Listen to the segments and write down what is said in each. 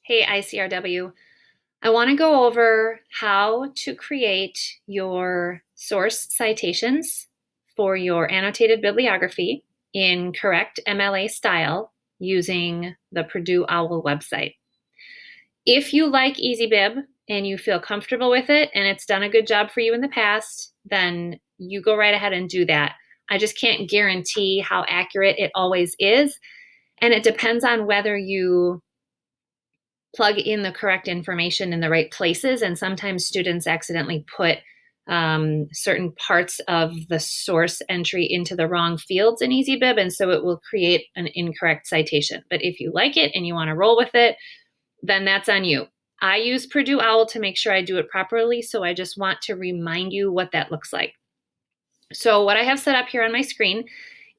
Hey, ICRW. I want to go over how to create your source citations for your annotated bibliography in correct MLA style using the Purdue OWL website. If you like EasyBib and you feel comfortable with it and it's done a good job for you in the past, then you go right ahead and do that. I just can't guarantee how accurate it always is, and it depends on whether you plug in the correct information in the right places. And sometimes students accidentally put certain parts of the source entry into the wrong fields in EasyBib, and so it will create an incorrect citation. But if you like it and you want to roll with it, then that's on you. I use Purdue OWL to make sure I do it properly, so I just want to remind you what that looks like. So what I have set up here on my screen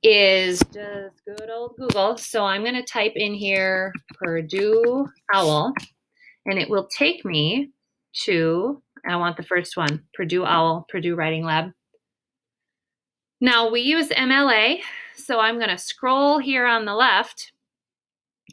is just good old Google. So I'm going to type in here Purdue OWL, and it will take me to, I want the first one, Purdue OWL, Purdue Writing Lab. Now we use MLA, so I'm going to scroll here on the left,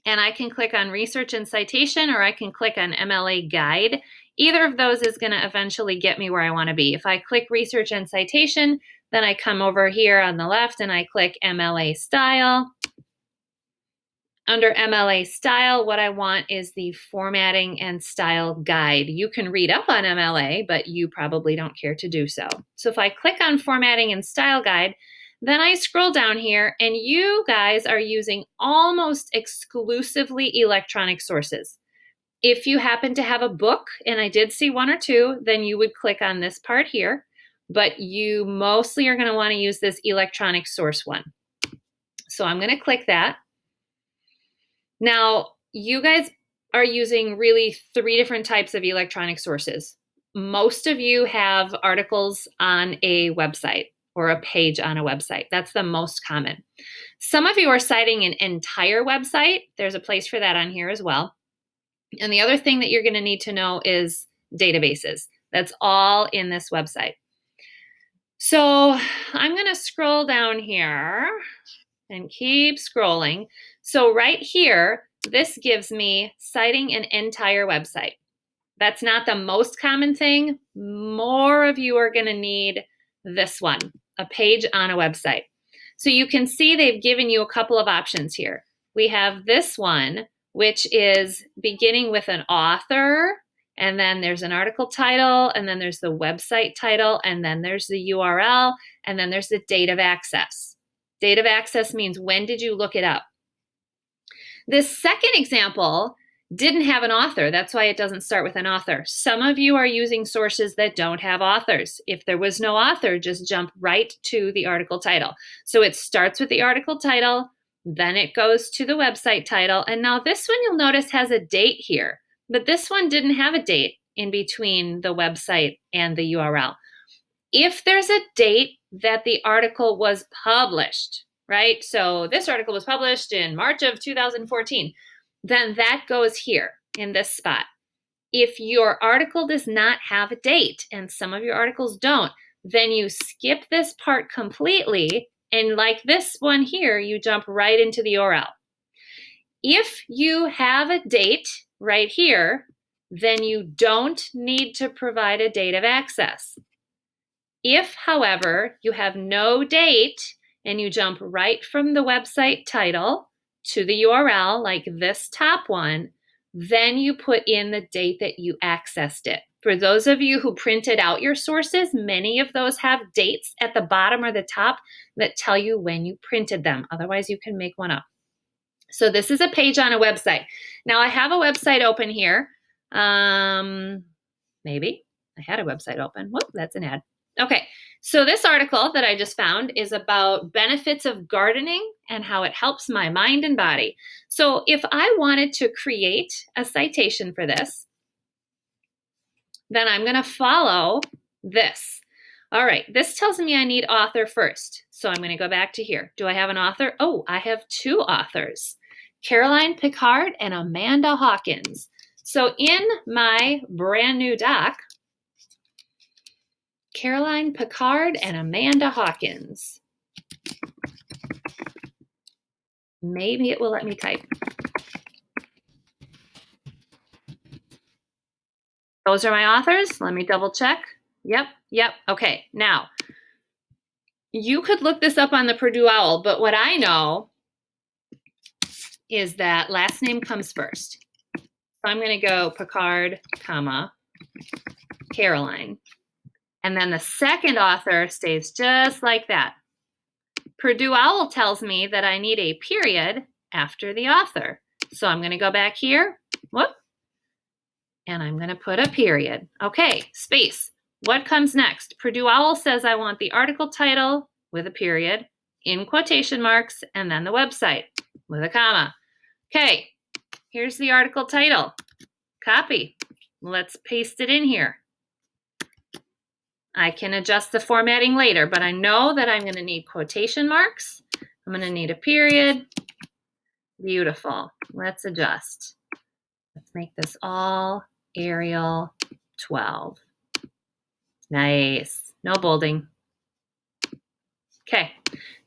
and I can click on Research and Citation, or I can click on MLA Guide. Either of those is going to eventually get me where I want to be. If I click Research and Citation, then I come over here on the left and I click MLA Style. Under MLA Style, what I want is the Formatting and Style Guide. You can read up on MLA, but you probably don't care to do so. So if I click on Formatting and Style Guide, then I scroll down here, and you guys are using almost exclusively electronic sources. If you happen to have a book, and I did see one or two, then you would click on this part here, but you mostly are going to want to use this electronic source one. So I'm going to click that. Now, you guys are using really 3 different types of electronic sources. Most of you have articles on a website or a page on a website. That's the most common. Some of you are citing an entire website. There's a place for that on here as well. And the other thing that you're going to need to know is databases. That's all in this website. So I'm going to scroll down here and keep scrolling. So right here, this gives me citing an entire website. That's not the most common thing. More of you are going to need this one, a page on a website. So you can see they've given you a couple of options here. We have this one, which is beginning with an author, and then there's an article title, and then there's the website title, and then there's the URL, and then there's the date of access. Date of access means when did you look it up? This second example didn't have an author. That's why it doesn't start with an author. Some of you are using sources that don't have authors. If there was no author, just jump right to the article title. So it starts with the article title, then it goes to the website title, and now this one you'll notice has a date here, but this one didn't have a date in between the website and the URL. If there's a date that the article was published, right? So this article was published in March of 2014. Then that goes here in this spot. If your article does not have a date, and some of your articles don't, then you skip this part completely, and like this one here, you jump right into the URL. If you have a date right here, then you don't need to provide a date of access. If, however, you have no date and you jump right from the website title to the URL, like this top one, then you put in the date that you accessed it. For those of you who printed out your sources, many of those have dates at the bottom or the top that tell you when you printed them. Otherwise, you can make one up. So this is a page on a website. Now I have a website open here. Maybe I had a website open. Whoop, that's an ad. Okay, so this article that I just found is about benefits of gardening and how it helps my mind and body. So if I wanted to create a citation for this, then I'm going to follow this. All right, this tells me I need author first. So I'm going to go back to here. Do I have an author? Oh, I have 2 authors, Caroline Picard and Amanda Hawkins. So in my brand new doc, Caroline Picard and Amanda Hawkins. Maybe it will let me type. Those are my authors. Let me double check. Yep. Okay, now, you could look this up on the Purdue OWL, but what I know is that last name comes first. So I'm going to go Picard, comma, Caroline. And then the second author stays just like that. Purdue OWL tells me that I need a period after the author. So I'm going to go back here, and I'm going to put a period. Okay, space. What comes next? Purdue OWL says I want the article title with a period in quotation marks and then the website with a comma. Okay, here's the article title. Copy. Let's paste it in here. I can adjust the formatting later, but I know that I'm going to need quotation marks. I'm going to need a period. Beautiful. Let's adjust. Let's make this all Arial 12. Nice. No bolding. Okay.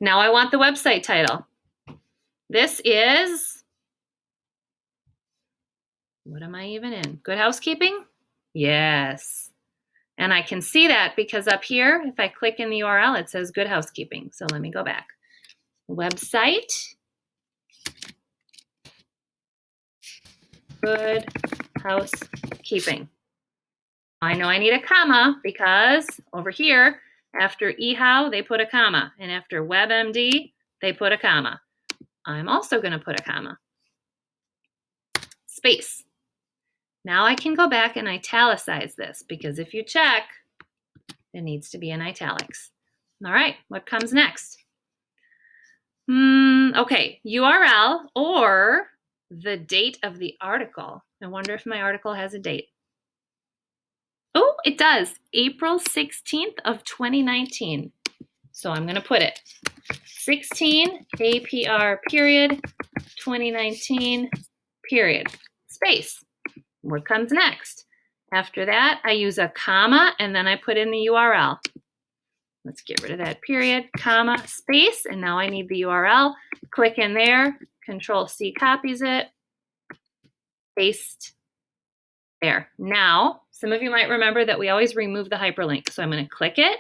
Now I want the website title. This is, what am I even in? Good Housekeeping? Yes. And I can see that because up here, if I click in the URL, it says Good Housekeeping. So let me go back. Website. Good Housekeeping. I know I need a comma because over here, after eHow, they put a comma. And after WebMD, they put a comma. I'm also going to put a comma. Space. Now I can go back and italicize this because if you check, it needs to be in italics. All right, what comes next? Okay, URL or the date of the article. I wonder if my article has a date. Oh, it does. April 16th of 2019. So I'm going to put it 16 APR period 2019 period space. What comes next? After that, I use a comma and then I put in the URL. Let's get rid of that period, comma, space, and now I need the URL. Click in there, Control C copies it, paste there. Now, some of you might remember that we always remove the hyperlink. So I'm going to click it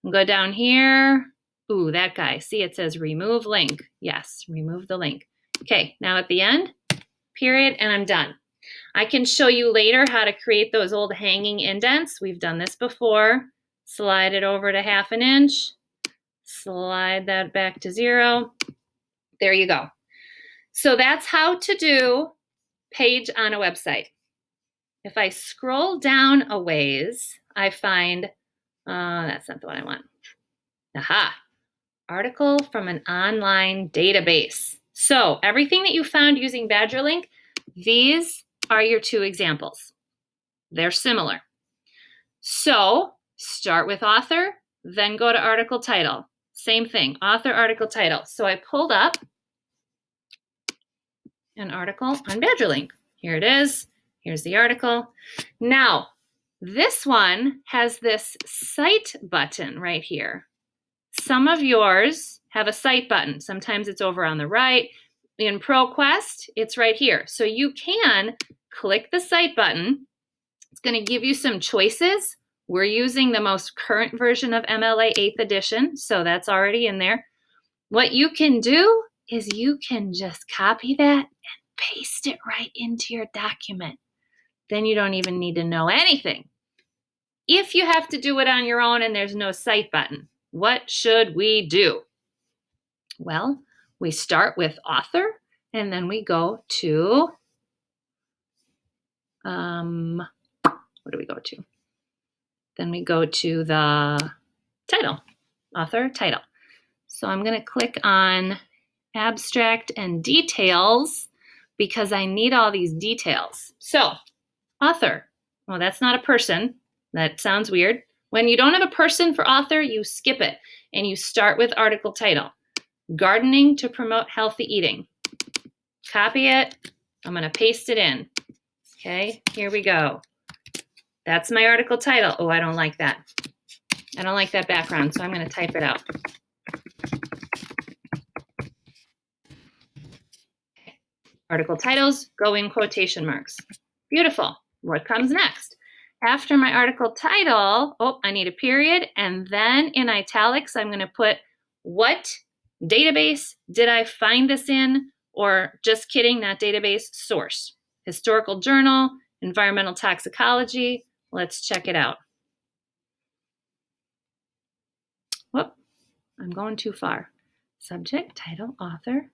and go down here. Ooh, that guy. See, it says remove link. Yes, remove the link. Okay, now at the end, period, and I'm done. I can show you later how to create those old hanging indents. We've done this before. Slide it over to 1/2 inch. Slide that back to 0. There you go. So that's how to do page on a website. If I scroll down a ways, I find, that's not the one I want. Aha, article from an online database. So everything that you found using BadgerLink, these are your 2 examples. They're similar. So start with author, then go to article title. Same thing, author, article, title. So I pulled up an article on BadgerLink. Here it is. Here's the article. Now, this one has this cite button right here. Some of yours have a cite button. Sometimes it's over on the right. In ProQuest, it's right here. So you can click the cite button. It's going to give you some choices. We're using the most current version of MLA 8th edition, so that's already in there. What you can do is you can just copy that and paste it right into your document. Then you don't even need to know anything. If you have to do it on your own and there's no cite button, what should we do? Well, we start with author and then we go to, what do we go to? Then we go to the title, author, title. So I'm going to click on abstract and details because I need all these details. So author, well, that's not a person. That sounds weird. When you don't have a person for author, you skip it and you start with article title. Gardening to promote healthy eating. Copy it. I'm going to paste it in. Okay, here we go. That's my article title. Oh, I don't like that. I don't like that background, so I'm going to type it out. Article titles go in quotation marks. Beautiful. What comes next? After my article title, oh, I need a period, and then in italics, I'm going to put what database did I find this in, or just kidding, not database, source. Historical journal, environmental toxicology. Let's check it out. Whoop, I'm going too far. Subject, title, author.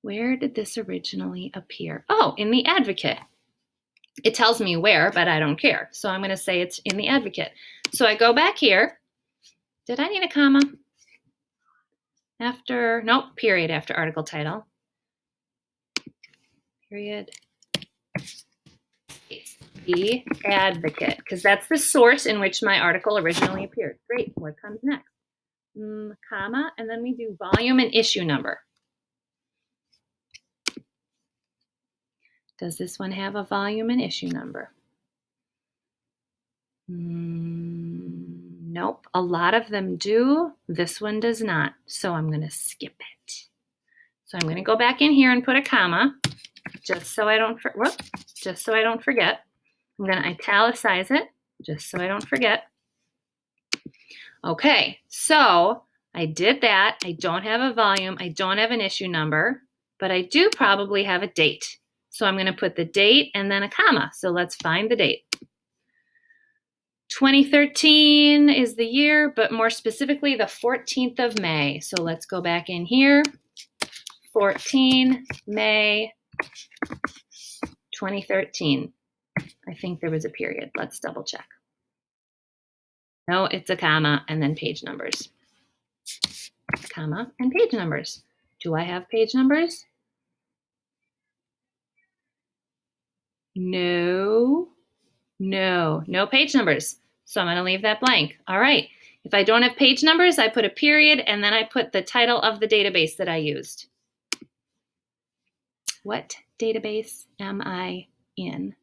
Where did this originally appear? Oh, in the Advocate. It tells me where, but I don't care. So I'm going to say it's in the Advocate. So I go back here. Did I need a comma? After, nope, period after article title. Period. The Advocate, because that's the source in which my article originally appeared. Great, what comes next? Comma, and then we do volume and issue number. Does this one have a volume and issue number? Nope, a lot of them do. This one does not, so I'm going to skip it. So I'm going to go back in here and put a comma, just so I don't forget. I'm going to italicize it, just so I don't forget. Okay, so I did that. I don't have a volume. I don't have an issue number, but I do probably have a date. So I'm going to put the date and then a comma. So let's find the date. 2013 is the year, but more specifically the 14th of May. So let's go back in here. 14 May 2013. I think there was a period. Let's double check. No, it's a comma and then page numbers. Comma and page numbers. Do I have page numbers? No page numbers. So I'm going to leave that blank. All right. If I don't have page numbers, I put a period and then I put the title of the database that I used. What database am I in?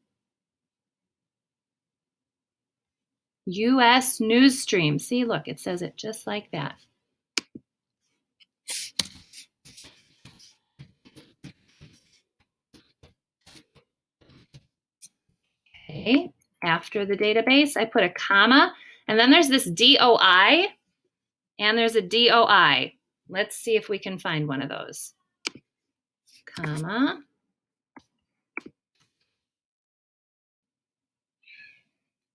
US News Stream. See, look, it says it just like that. Okay, after the database, I put a comma, and then there's this DOI, and there's a DOI. Let's see if we can find one of those. Comma.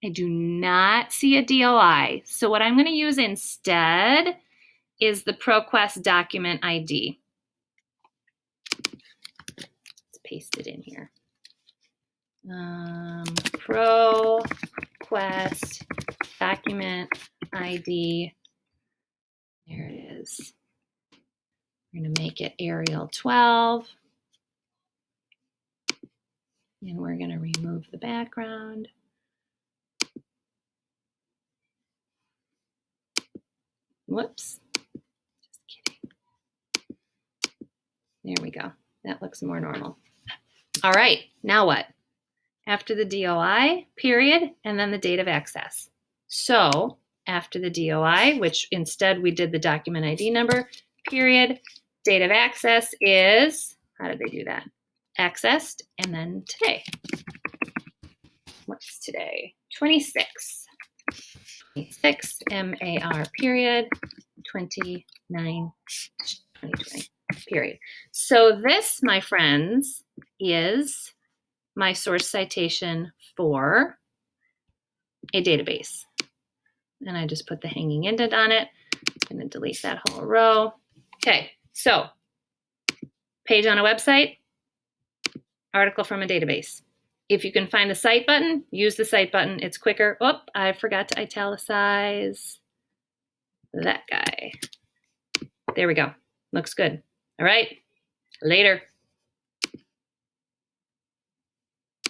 I do not see a DOI. So what I'm going to use instead is the ProQuest document ID. Let's paste it in here. ProQuest document ID. There it is. We're going to make it Arial 12. And we're going to remove the background. Whoops. Just kidding. There we go. That looks more normal. All right, now what? After the DOI, period, and then the date of access. So after the DOI, which instead we did the document ID number, period, date of access is, how did they do that? Accessed, and then today. What's today? 26. 26, MAR, period, 29, 2020, period. So this, my friends, is my source citation for a database. And I just put the hanging indent on it. I'm going to delete that whole row. Okay, so page on a website, article from a database. If you can find the cite button, use the cite button. It's quicker. Oh, I forgot to italicize that guy. There we go. Looks good. All right, later.